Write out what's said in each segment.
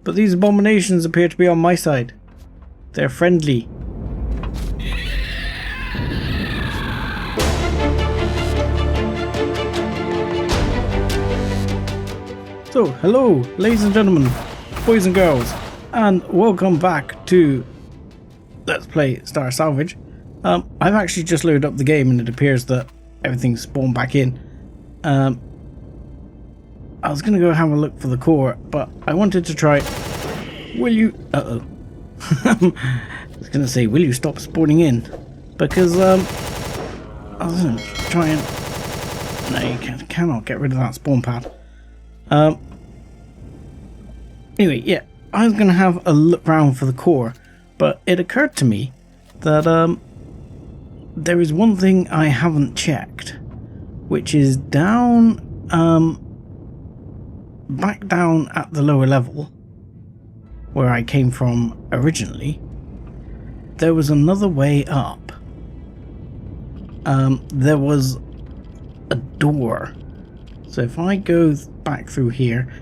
but these abominations appear to be on my side. They're friendly. So, hello, ladies and gentlemen, boys and girls, and welcome back to Let's Play Star Salvage. I've actually just loaded up the game and it appears that everything's spawned back in. I was going to go have a look for the core, but I wanted to try... Will you... Uh-oh. I was going to say, will you stop spawning in? Because, I was going to try and... No, you cannot get rid of that spawn pad. Anyway, yeah, I was going to have a look round for the core, but it occurred to me that there is one thing I haven't checked, which is down, back down at the lower level, where I came from originally. There was another way up. There was a door. So if I go back through here,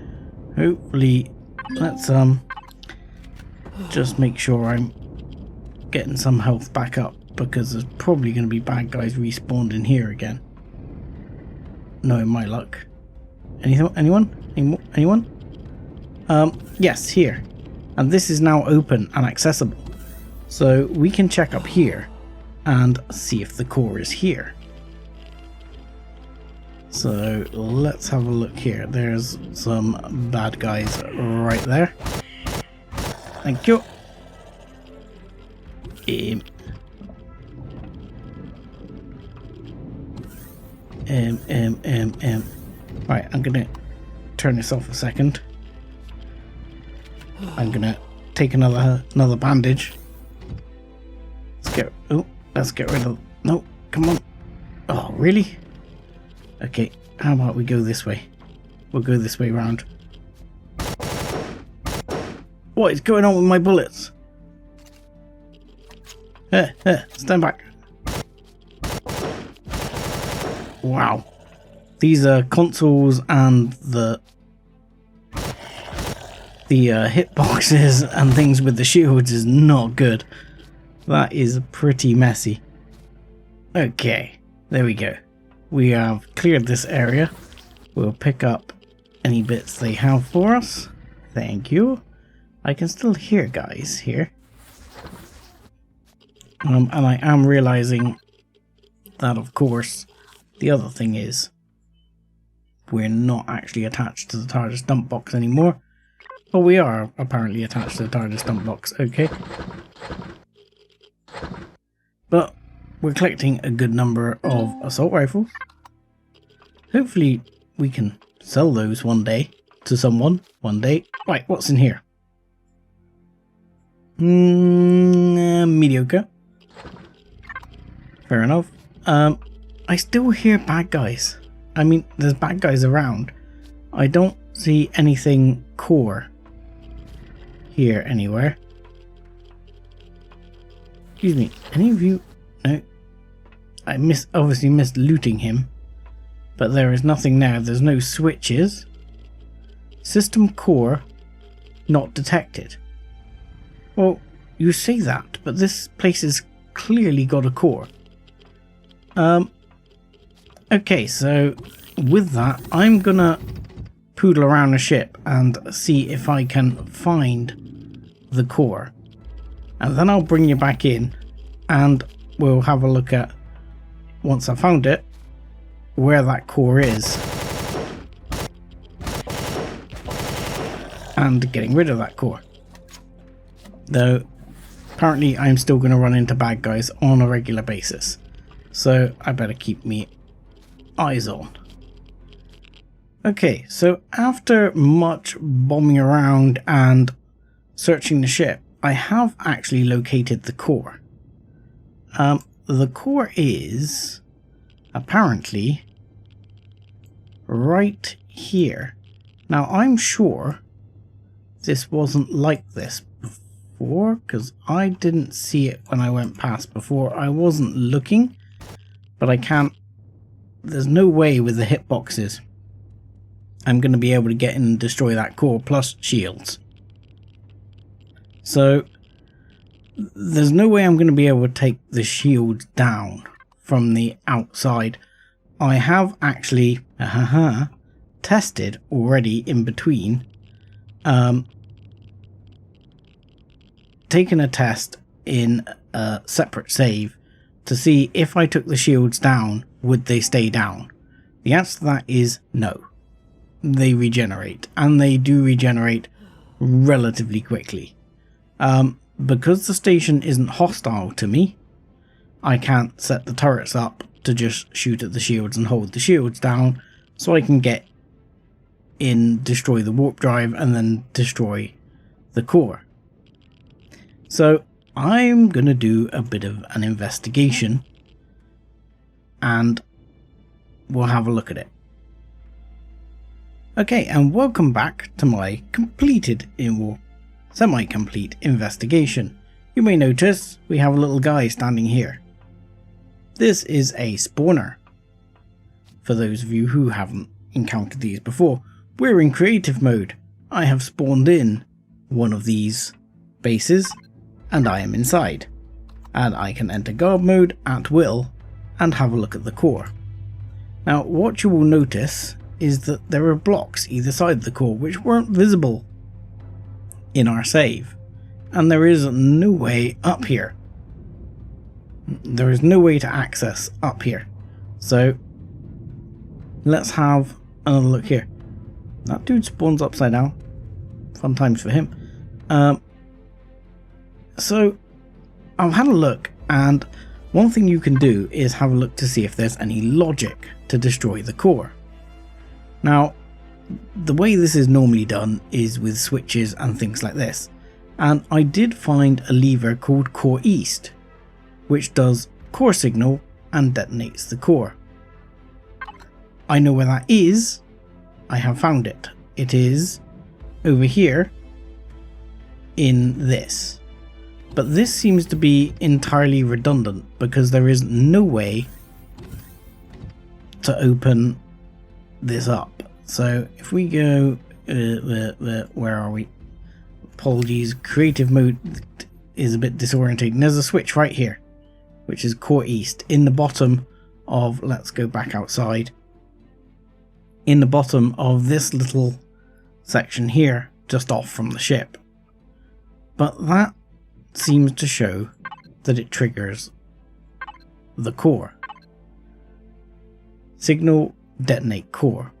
hopefully, let's just make sure I'm getting some health back up, because there's probably going to be bad guys respawned in here again. Knowing my luck. Anyone? Yes, here. And this is now open and accessible. So we can check up here and see if the core is here. So let's have a look here. There's some bad guys right there. Thank you. Right, I'm gonna turn this off a second. I'm gonna take another bandage. Let's get rid of... No, come on. Oh, really? Okay, how about we go this way? We'll go this way round. What is going on with my bullets? Stand back. Wow. These consoles and the hitboxes and things with the shields is not good. That is pretty messy. Okay, there we go. We have cleared this area. We'll pick up any bits they have for us. Thank you. I can still hear guys here. And I am realizing that, of course, the other thing is we're not actually attached to the TARDIS dump box anymore. But we are apparently attached to the TARDIS dump box, okay. But we're collecting a good number of assault rifles. Hopefully we can sell those one day to someone one day. Right, what's in here? Mediocre. Fair enough. I still hear bad guys. I mean, there's bad guys around. I don't see anything core here anywhere. Excuse me, any of you? No. I obviously missed looting him. But there is nothing there. There's no switches. System core not detected. Well, you say that, but this place has clearly got a core. Okay, so with that, I'm gonna poodle around the ship and see if I can find the core. And then I'll bring you back in and we'll have a look at, once I found it, where that core is. And getting rid of that core. Though, apparently I'm still going to run into bad guys on a regular basis. So I better keep me eyes on. Okay, so after much bombing around and searching the ship, I have actually located the core. The core is apparently right here. Now I'm sure this wasn't like this before, because I didn't see it when I went past before. I wasn't looking, but I can't... There's no way with the hitboxes I'm going to be able to get in and destroy that core plus shields. So there's no way I'm going to be able to take the shield down from the outside. I have actually tested already in between, taken a test in a separate save to see if I took the shields down, would they stay down? The answer to that is no. They regenerate, and they do regenerate relatively quickly. Because the station isn't hostile to me, I can't set the turrets up to just shoot at the shields and hold the shields down, so I can get in, destroy the warp drive, and then destroy the core. So I'm going to do a bit of an investigation, and we'll have a look at it. Okay, and welcome back to my semi-complete investigation. You may notice we have a little guy standing here. This is a spawner. For those of you who haven't encountered these before, we're in creative mode. I have spawned in one of these bases, and I am inside. And I can enter guard mode at will and have a look at the core. Now, what you will notice is that there are blocks either side of the core which weren't visible in our save, and there is no way up here. There is no way to access up here. So let's have another look here. That dude spawns upside down. Fun times for him. So I've had a look, and one thing you can do is have a look to see if there's any logic to destroy the core. Now, the way this is normally done is with switches and things like this, and I did find a lever called Core East, which does core signal and detonates the core. I know where that is. I have found it. It is over here in this. But this seems to be entirely redundant because there is no way to open this up. So if we go, where are we? Apologies, creative mode is a bit disorientating. There's a switch right here, which is Core East in the bottom of, let's go back outside, in the bottom of this little section here, just off from the ship. But that seems to show that it triggers the core. Signal, detonate core.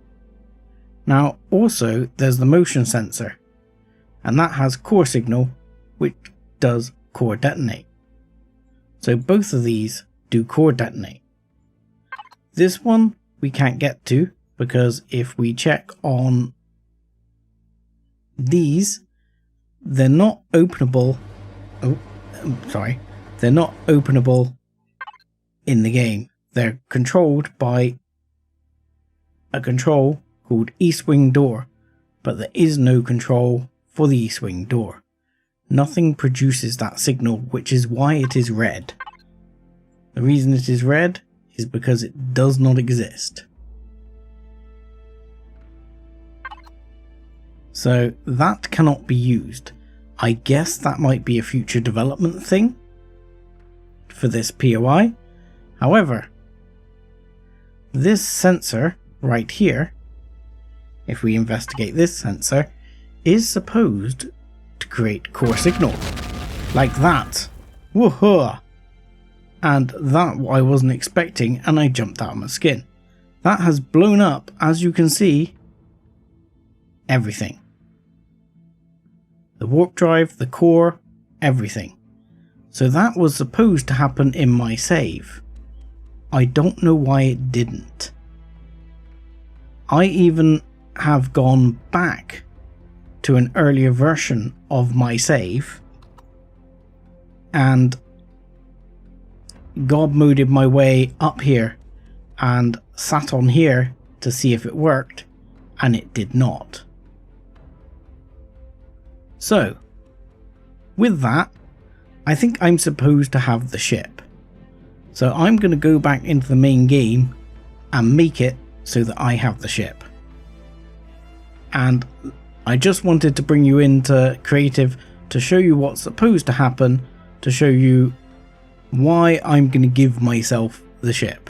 Now also there's the motion sensor, and that has core signal, which does core detonate. So both of these do core detonate. This one we can't get to because if we check on these, they're not openable. They're not openable in the game. They're controlled by a control called East Wing Door, but there is no control for the East Wing Door. Nothing produces that signal, which is why it is red. The reason it is red is because it does not exist. So that cannot be used. I guess that might be a future development thing for this POI. However, this sensor right here, if we investigate this sensor, is supposed to create core signal. Like that. Woohoo! And that I wasn't expecting, and I jumped out of my skin. That has blown up, as you can see, everything. The warp drive, the core, everything. So that was supposed to happen in my save. I don't know why it didn't. I even have gone back to an earlier version of my save and god moded my way up here and sat on here to see if it worked, and it did not. So, with that, I think I'm supposed to have the ship. So I'm going to go back into the main game and make it so that I have the ship. And I just wanted to bring you into creative to show you what's supposed to happen, to show you why I'm going to give myself the ship.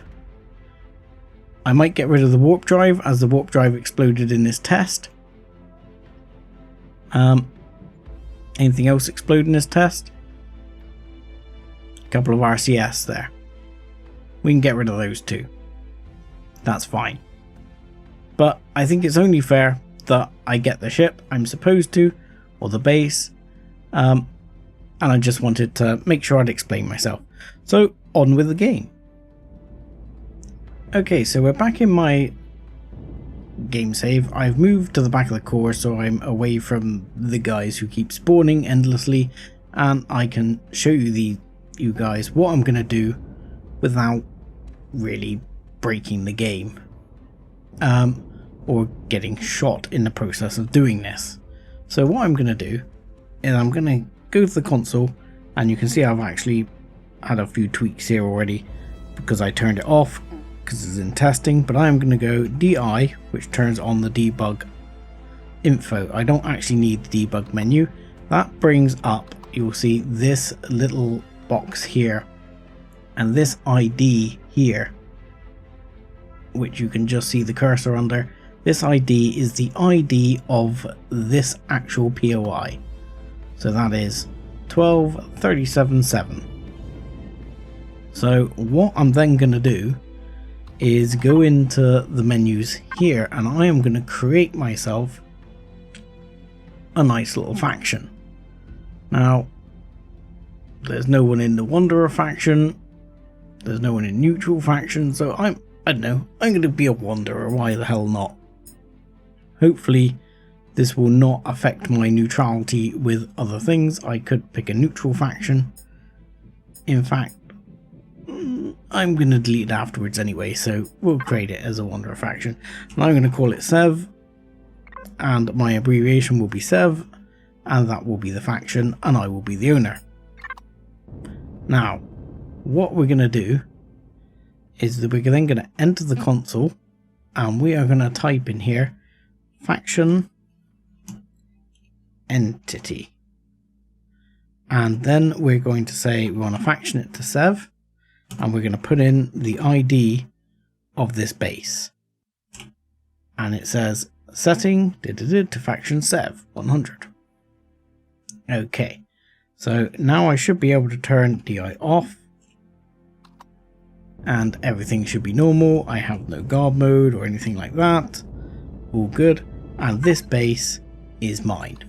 I might get rid of the warp drive, as the warp drive exploded in this test. Anything else explode in this test? A couple of RCS there. We can get rid of those too. That's fine. But I think it's only fair that I get the ship I'm supposed to, or the base, and I just wanted to make sure I'd explain myself. So on with the game. Okay, so we're back in my game save. I've moved to the back of the core so I'm away from the guys who keep spawning endlessly, and I can show you guys what I'm going to do without really breaking the game, or getting shot in the process of doing this. So what I'm going to do is I'm going to go to the console, and you can see I've actually had a few tweaks here already because I turned it off because it's in testing, but I'm going to go DI, which turns on the debug info. I don't actually need the debug menu. That brings up, you'll see this little box here and this ID here, which you can just see the cursor under. This ID is the ID of this actual POI. So that is 12377. So what I'm then going to do is go into the menus here, and I am going to create myself a nice little faction. Now, there's no one in the Wanderer faction, there's no one in Neutral faction, so I don't know, I'm going to be a Wanderer, why the hell not? Hopefully this will not affect my neutrality with other things. I could pick a neutral faction. In fact, I'm going to delete it afterwards anyway, so we'll create it as a Wanderer faction. And I'm going to call it Sev, and my abbreviation will be Sev, and that will be the faction, and I will be the owner. Now, what we're going to do is that we're then going to enter the console, and we are going to type in here faction entity, and then we're going to say we want to faction it to Sev, and we're going to put in the ID of this base, and it says setting to faction Sev 100. Okay, so now I should be able to turn DI off and everything should be normal. I have no guard mode or anything like that. All good. And this base is mine,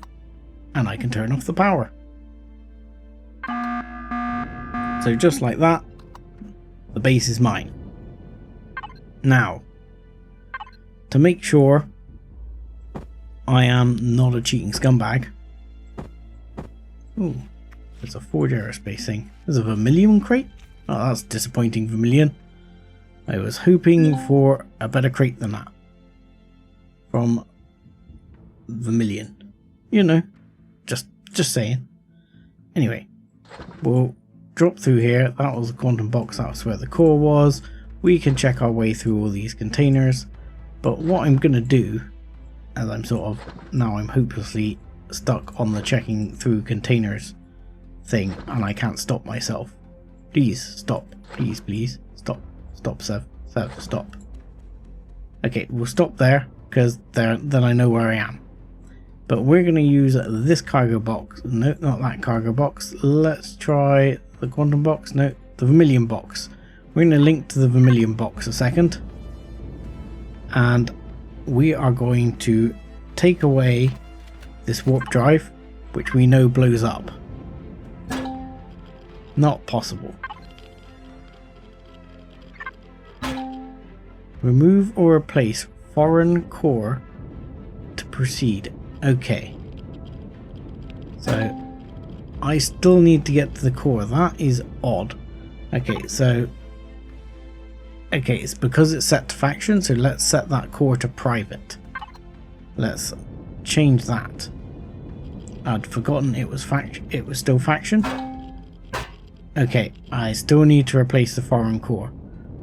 and I can turn off the power. So just like that, the base is mine. Now, to make sure I am not a cheating scumbag. Ooh, there's a Forge Aerospace thing. There's a Vermilion crate? Oh, that's disappointing, Vermilion. I was hoping for a better crate than that. From Vermilion. You know, just saying. Anyway, we'll drop through here. That was the quantum box, that's where the core was. We can check our way through all these containers, but what I'm going to do, as I'm I'm hopelessly stuck on the checking through containers thing, and I can't stop myself. Please stop, please stop, Sev, stop. Okay, we'll stop there, because then I know where I am. But we're going to use this cargo box. No, not that cargo box. Let's try the quantum box. No, the Vermilion box. We're going to link to the Vermilion box a second. And we are going to take away this warp drive, which we know blows up. Not possible. Remove or replace foreign core to proceed. Okay. So I still need to get to the core. That is odd. Okay, so it's because it's set to faction, so let's set that core to private. Let's change that. I'd forgotten it was still faction. Okay, I still need to replace the foreign core,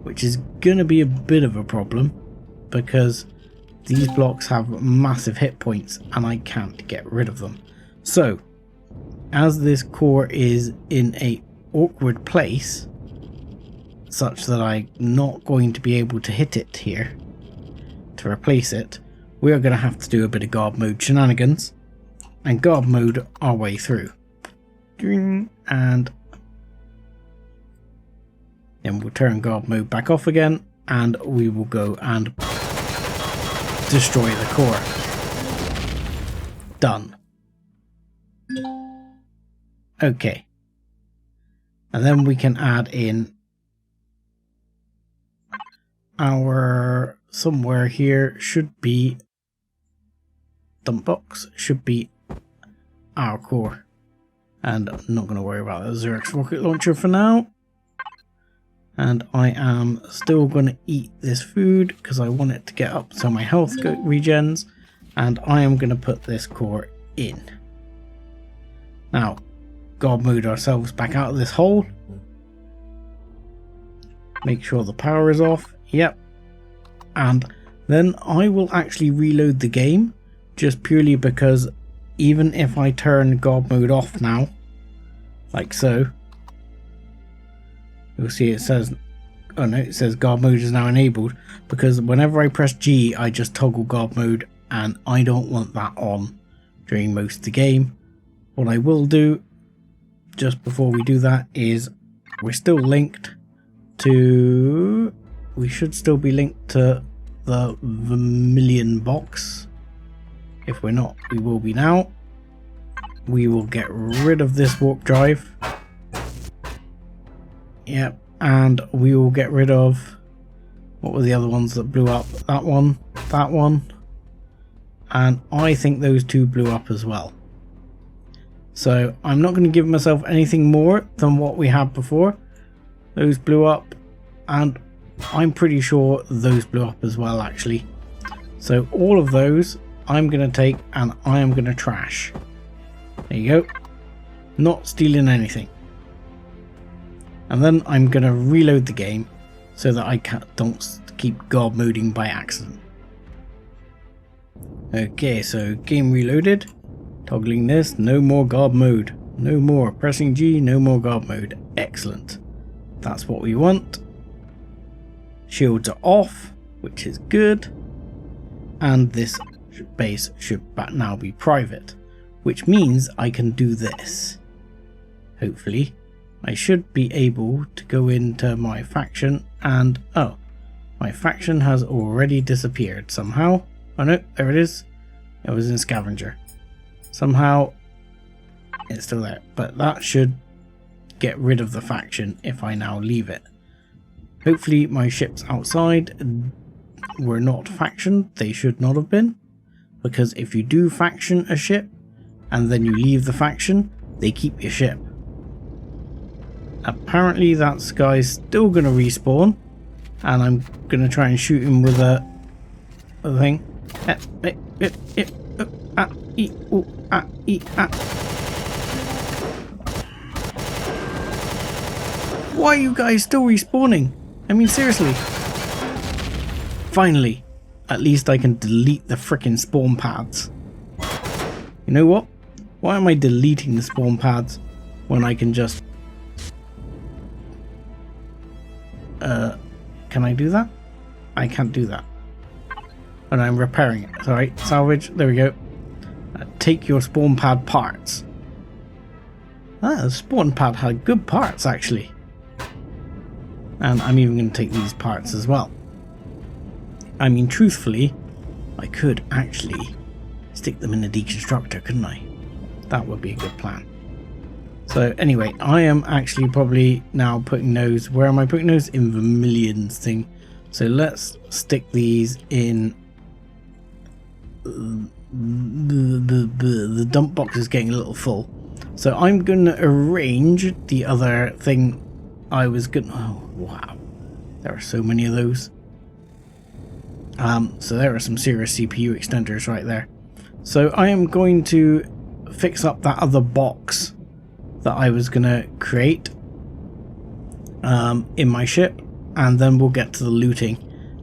which is gonna be a bit of a problem because these blocks have massive hit points and I can't get rid of them. So as this core is in a awkward place, such that I'm not going to be able to hit it here to replace it, we are going to have to do a bit of guard mode shenanigans and guard mode our way through. And then we'll turn guard mode back off again, and we will go and destroy the core. Done. Okay. And then we can add in our, somewhere here should be, dump box should be our core. And I'm not going to worry about the Xerx rocket launcher for now. And I am still going to eat this food because I want it to get up so my health regens. And I am going to put this core in. Now, guard mode ourselves back out of this hole. Make sure the power is off. Yep. And then I will actually reload the game, just purely because even if I turn guard mode off now, like so, you'll see it says, oh no, it says guard mode is now enabled, because whenever I press G, I just toggle guard mode, and I don't want that on during most of the game. What I will do, just before we do that, is we're still linked to, we should still be linked to the Vermilion box. If we're not, we will be now. We will get rid of this warp drive. Yep, and we will get rid of, what were the other ones that blew up? That one, and I think those two blew up as well. So I'm not going to give myself anything more than what we had before. Those blew up, and I'm pretty sure those blew up as well actually. So all of those I'm going to take and I am going to trash. There you go. Not stealing anything. And then I'm going to reload the game so that I don't keep guard moding by accident. Okay, so game reloaded. Toggling this, no more guard mode. No more. Pressing G, no more guard mode. Excellent. That's what we want. Shields are off, which is good. And this base should now be private, which means I can do this. Hopefully. I should be able to go into my faction and, oh, my faction has already disappeared somehow. Oh no, there it is. It was in Scavenger. Somehow it's still there, but that should get rid of the faction if I now leave it. Hopefully my ships outside were not factioned. They should not have been, because if you do faction a ship and then you leave the faction, they keep your ship. Apparently that guy's still going to respawn, and I'm going to try and shoot him with a thing. Why are you guys still respawning? I mean, seriously. Finally, at least I can delete the frickin' spawn pads. You know what? Why am I deleting the spawn pads when I can just... can I do that? I can't do that. And I'm repairing it. Sorry, salvage. There we go. Take your spawn pad parts. Ah, the spawn pad had good parts actually. And I'm even going to take these parts as well. I mean, truthfully, I could actually stick them in a deconstructor, couldn't I? That would be a good plan. So anyway, I am actually probably now putting those, where am I putting those? In the millions thing. So let's stick these in, the dump box is getting a little full. So I'm going to arrange the other thing I was going to, oh wow, there are so many of those. So there are some serious CPU extenders right there. So I am going to fix up that other box that I was going to create in my ship, and then we'll get to the looting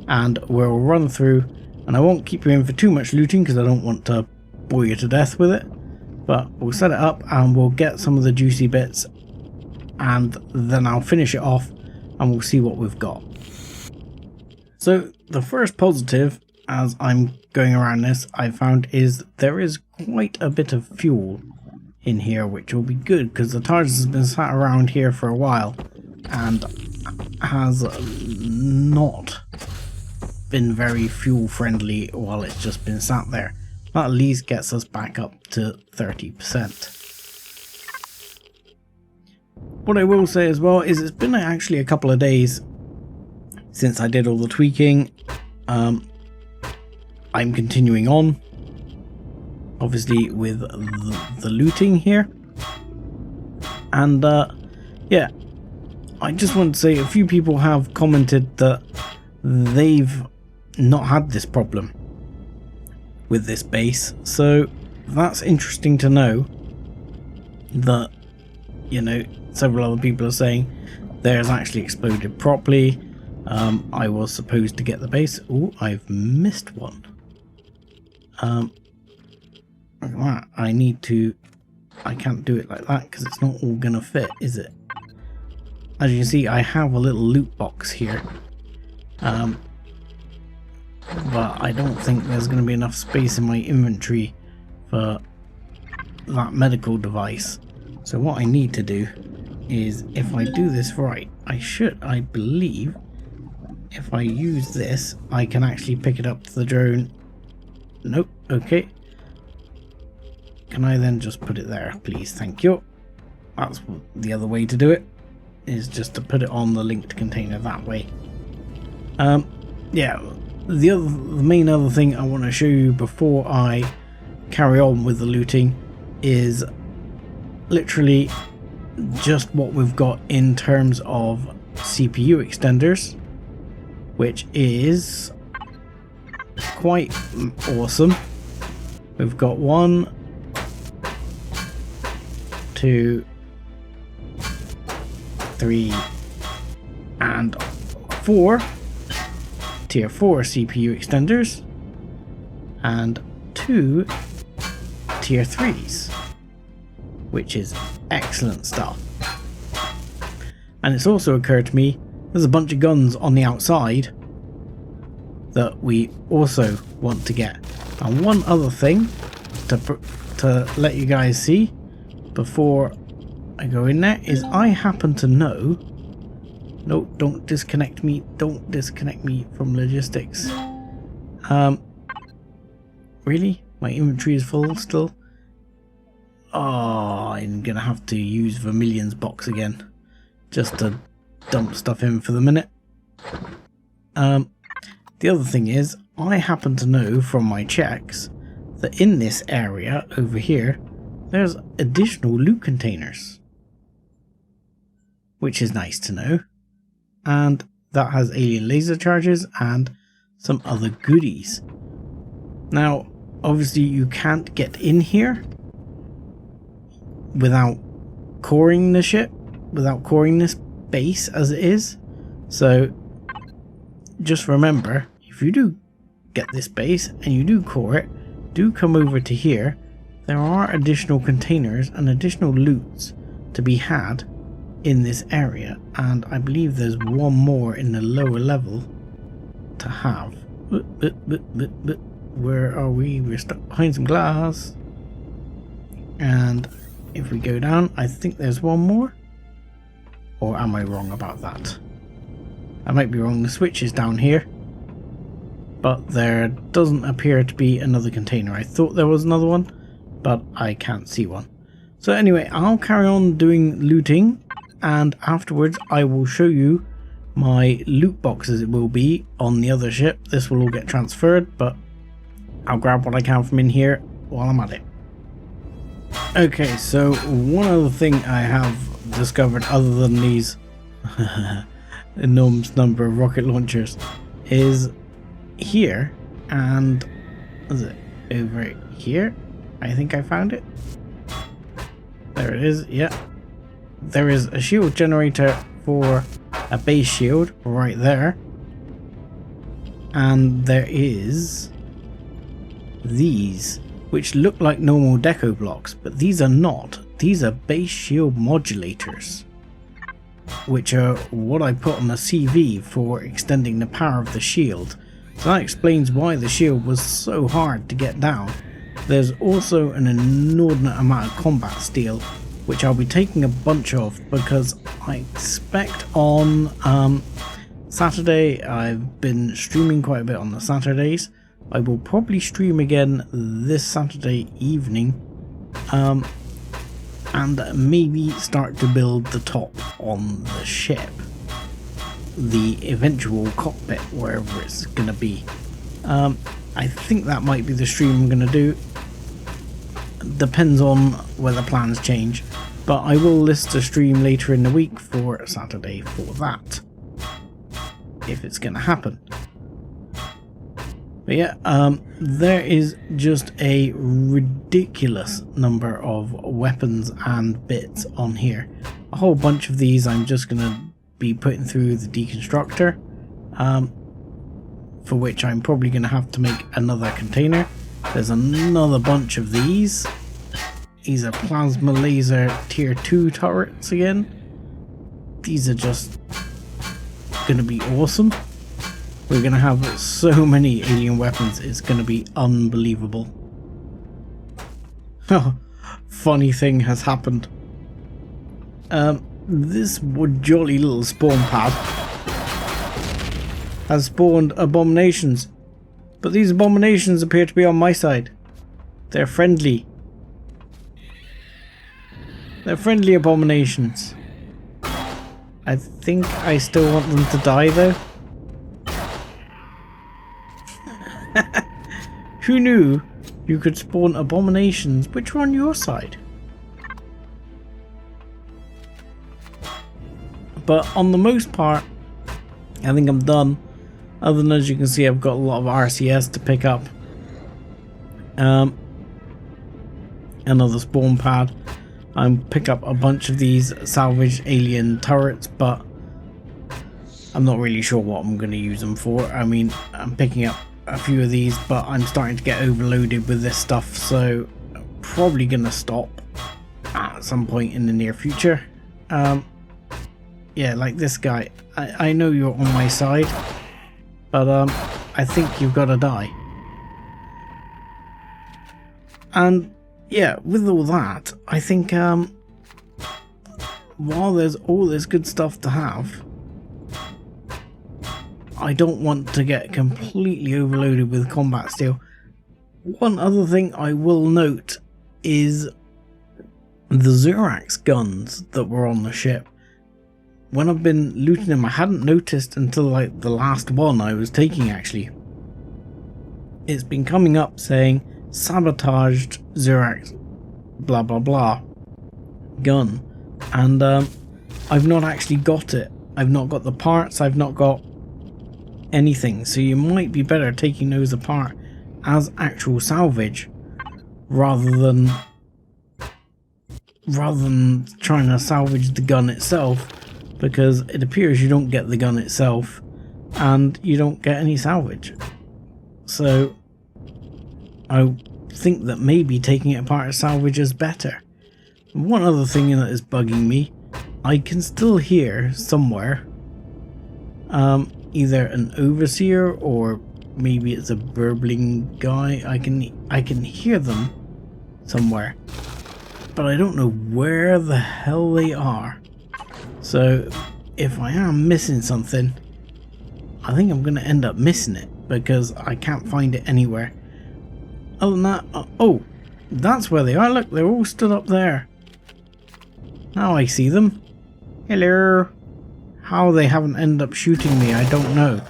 and we'll run through, and I won't keep you in for too much looting because I don't want to bore you to death with it, But we'll set it up and we'll get some of the juicy bits, and then I'll finish it off and we'll see what we've got. So the first positive, as I'm going around this, I found is there is quite a bit of fuel in here, which will be good because the TARDIS has been sat around here for a while and has not been very fuel friendly while it's just been sat there. That at least gets us back up to 30%. What I will say as well is it's been actually a couple of days since I did all the tweaking. I'm continuing on, obviously, with the looting here. And yeah, I just want to say a few people have commented that they've not had this problem with this base, so that's interesting to know that, you know, several other people are saying theirs actually exploded properly. I was supposed to get the base. Oh, I've missed one. Look at that. I can't do it like that because it's not all gonna fit, is it? As you can see, I have a little loot box here. But I don't think there's going to be enough space in my inventory for that medical device. So what I need to do is, if I do this right, I believe, if I use this, I can actually pick it up to the drone. Nope, okay. Can I then just put it there, please? Thank you. That's the other way to do it, is just to put it on the linked container that way. Yeah. The main other thing I want to show you before I carry on with the looting is literally just what we've got in terms of CPU extenders, which is quite awesome. We've got 1, 2, 3, and 4 tier 4 CPU extenders and 2 tier 3s, which is excellent stuff. And it's also occurred to me there's a bunch of guns on the outside that we also want to get. And one other thing to let you guys see before I go in there is I happen to know. No, don't disconnect me. Don't disconnect me from logistics. Really? My inventory is full still? Oh, I'm gonna have to use Vermilion's box again just to dump stuff in for the minute. The other thing is, I happen to know from my checks that in this area over here, there's additional loot containers, which is nice to know. And that has alien laser charges and some other goodies. Now, obviously you can't get in here without coring the ship, without coring this base as it is. So just remember, if you do get this base and you do core it, do come over to here. There are additional containers and additional loots to be had in this area, and I believe there's one more in the lower level to have. Where are we? We're stuck behind some glass. And if we go down, I think there's one more. Or am I wrong about that? I might be wrong. The switch is down here, but there doesn't appear to be another container. I thought there was another one, but I can't see one. So anyway, I'll carry on doing looting, and afterwards I will show you my loot boxes. It will be on the other ship. This will all get transferred, but I'll grab what I can from in here while I'm at it. Okay, so one other thing I have discovered, other than these enormous number of rocket launchers, is here, and is it over here? I think I found it. There it is. Yeah, there is a shield generator for a base shield right there, and there is these which look like normal deco blocks, but these are not. These are base shield modulators, which are what I put on the CV for extending the power of the shield. So that explains why the shield was so hard to get down. There's also an inordinate amount of combat steel, which I'll be taking a bunch of because I expect on Saturday. I've been streaming quite a bit on the Saturdays. I will probably stream again this Saturday evening, and maybe start to build the top on the ship, the eventual cockpit, wherever it's going to be. I think that might be the stream I'm going to do. Depends on whether plans change, but I will list a stream later in the week for Saturday for that, if it's going to happen. But yeah, there is just a ridiculous number of weapons and bits on here. A whole bunch of these I'm just going to be putting through the deconstructor, for which I'm probably going to have to make another container. There's another bunch of these. These are plasma laser tier 2 turrets again. These are just going to be awesome. We're going to have so many alien weapons, it's going to be unbelievable. Funny thing has happened. This jolly little spawn pad has spawned abominations, but these abominations appear to be on my side. They're friendly. They're friendly abominations. I think I still want them to die though. Who knew you could spawn abominations which were on your side? But on the most part, I think I'm done. Other than, as you can see, I've got a lot of RCS to pick up. Another spawn pad. I'm pick up a bunch of these salvaged alien turrets, but I'm not really sure what I'm going to use them for. I mean, I'm picking up a few of these, but I'm starting to get overloaded with this stuff, so I'm probably going to stop at some point in the near future. Yeah, like this guy. I know you're on my side, but I think you've got to die. And yeah, with all that, I think while there's all this good stuff to have, I don't want to get completely overloaded with combat steel. One other thing I will note is the Zurax guns that were on the ship. When I've been looting them, I hadn't noticed until like the last one I was taking actually. It's been coming up saying sabotaged Zurax blah blah blah gun, and I've not actually got it. I've not got the parts, I've not got anything, so you might be better taking those apart as actual salvage rather than trying to salvage the gun itself, because it appears you don't get the gun itself and you don't get any salvage. So I think that maybe taking it apart as salvage is better. One other thing that is bugging me, I can still hear somewhere either an overseer or maybe it's a burbling guy. I can hear them somewhere, but I don't know where the hell they are. So if I am missing something, I think I'm going to end up missing it because I can't find it anywhere. Other than that, oh, that's where they are. Look, they're all stood up there. Now I see them. Hello. How they haven't ended up shooting me, I don't know.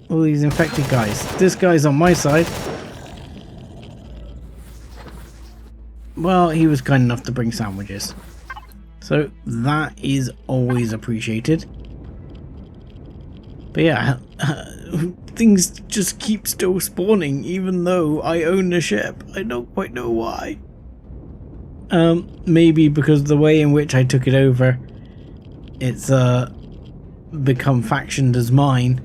All these infected guys. This guy's on my side. Well, he was kind enough to bring sandwiches, so that is always appreciated. But yeah, things just keep still spawning even though I own the ship. I don't quite know why. Maybe because the way in which I took it over, it's become factioned as mine,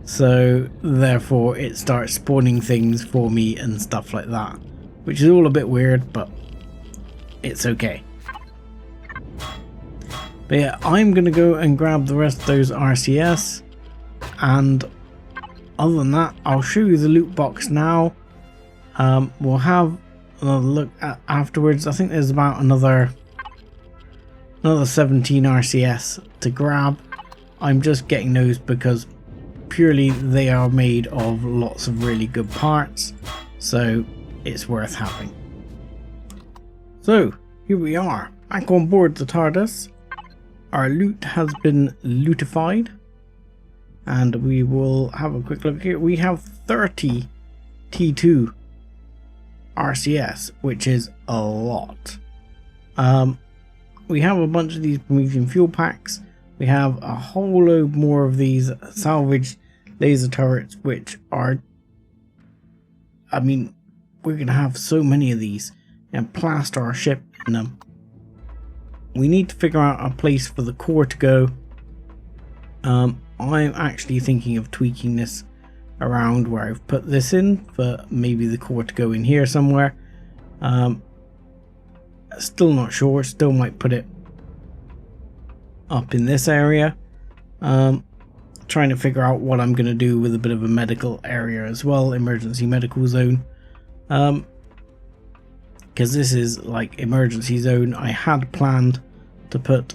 So therefore it starts spawning things for me and stuff like that, which is all a bit weird, but it's okay. But yeah, I'm going to go and grab the rest of those RCS, and other than that, I'll show you the loot box now. We'll have another look at afterwards. I think there's about another 17 RCS to grab. I'm just getting those because purely they are made of lots of really good parts, so it's worth having. So here we are, back on board the TARDIS. Our loot has been lootified, and we will have a quick look here. We have 30 T2 RCS, which is a lot. We have a bunch of these Promethean fuel packs. We have a whole load more of these salvaged laser turrets, which are, I mean, we're going to have so many of these and plaster our ship in them. We need to figure out a place for the core to go. I'm actually thinking of tweaking this around where I've put this in, for maybe the core to go in here somewhere. Still not sure, still might put it up in this area. Trying to figure out what I'm going to do with a bit of a medical area as well, emergency medical zone. Because this is like emergency zone. I had planned to put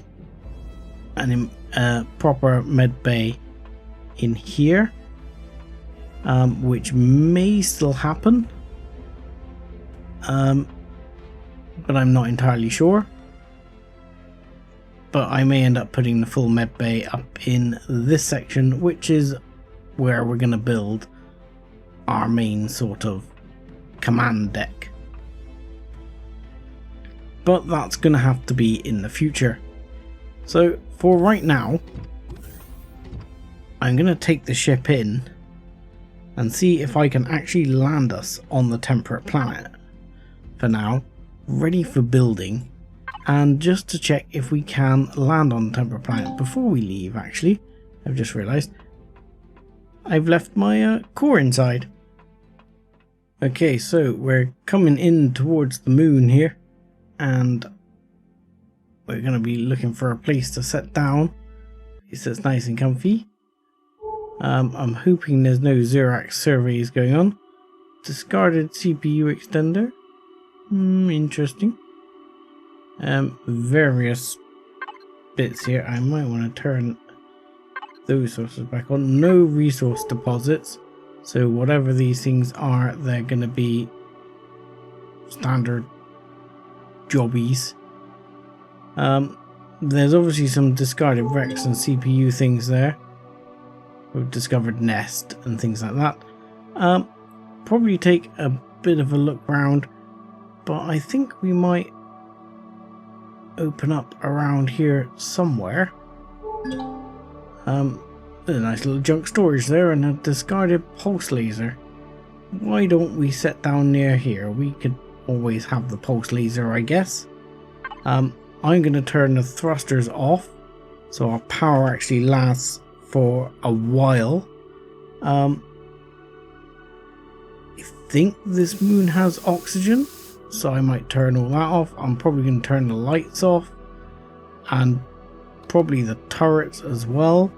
a proper med bay in here, which may still happen, but I'm not entirely sure. But I may end up putting the full med bay up in this section, which is where we're going to build our main sort of command deck. But that's going to have to be in the future. So for right now, I'm going to take the ship in and see if I can actually land us on the temperate planet for now, ready for building, and just to check if we can land on the temperate planet before we leave. Actually, I've just realized I've left my core inside. Okay, so we're coming in towards the moon here, and we're going to be looking for a place to set down. It's nice and comfy. I'm hoping there's no Xerax surveys going on. Discarded CPU extender. Interesting. Various bits here. I might want to turn those sources back on. No resource deposits. So whatever these things are, they're going to be standard jobbies. There's obviously some discarded Rex and CPU things there. We've discovered nest and things like that. Probably take a bit of a look around, but I think we might open up around here somewhere. There's a nice little junk storage there and a discarded pulse laser. Why don't we set down near here? We could always have the pulse laser, I guess. I'm going to turn the thrusters off so our power actually lasts for a while. I think this moon has oxygen, so I might turn all that off. I'm probably going to turn the lights off and probably the turrets as well.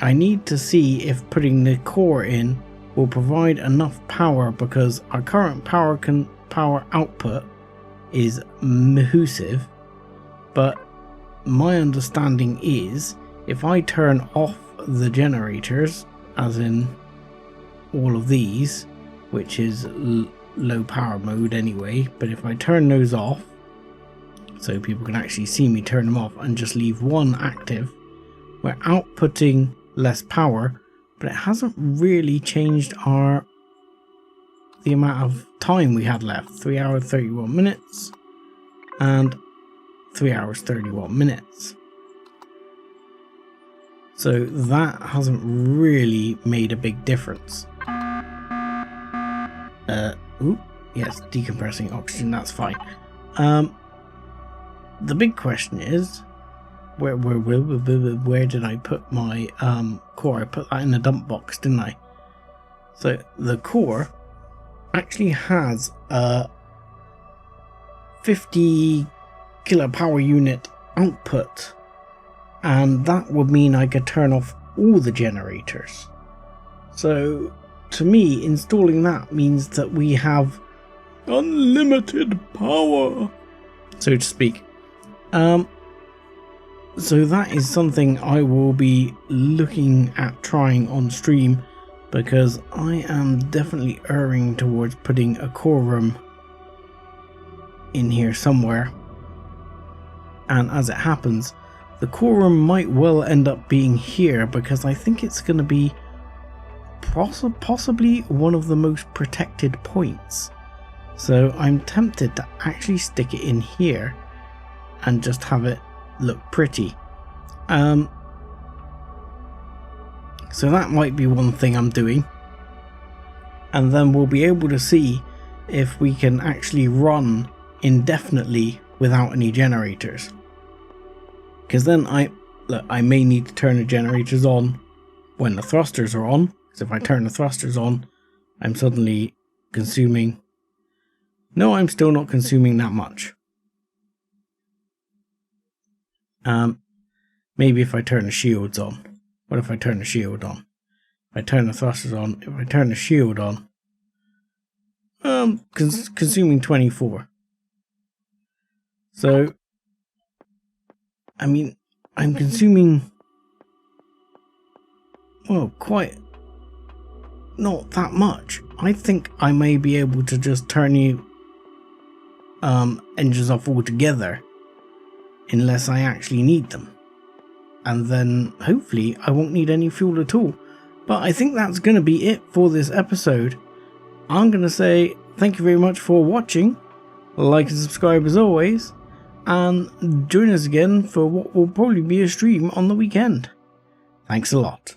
I need to see if putting the core in will provide enough power, because our current power output is massive. But my understanding is if I turn off the generators, as in all of these, which is low power mode anyway, but if I turn those off so people can actually see me turn them off and just leave one active, we're outputting less power, but it hasn't really changed the amount of time we had left. 3 hours 31 minutes and 3 hours 31 minutes. So that hasn't really made a big difference. Yes, decompressing oxygen, that's fine. The big question is, where did I put my core? I put that in the dump box, didn't I? So the core actually has a 50 kilo power unit output, and that would mean I could turn off all the generators. So to me, installing that means that we have unlimited power, so to speak. So that is something I will be looking at trying on stream, because I am definitely erring towards putting a core room in here somewhere. And as it happens, the core room might well end up being here, because I think it's going to be possibly one of the most protected points. So I'm tempted to actually stick it in here and just have it look pretty. So that might be one thing I'm doing, and then we'll be able to see if we can actually run indefinitely without any generators, because then I may need to turn the generators on when the thrusters are on, because if I turn the thrusters on, I'm suddenly consuming. No, I'm still not consuming that much. Maybe if I turn the shields on. What if I turn the shield on? If I turn the thrusters on, if I turn the shield on, consuming 24. So, I mean, I'm consuming, well, quite, not that much. I think I may be able to just turn you engines off altogether, unless I actually need them. And then hopefully I won't need any fuel at all. But I think that's going to be it for this episode. I'm going to say thank you very much for watching. Like and subscribe as always. And join us again for what will probably be a stream on the weekend. Thanks a lot.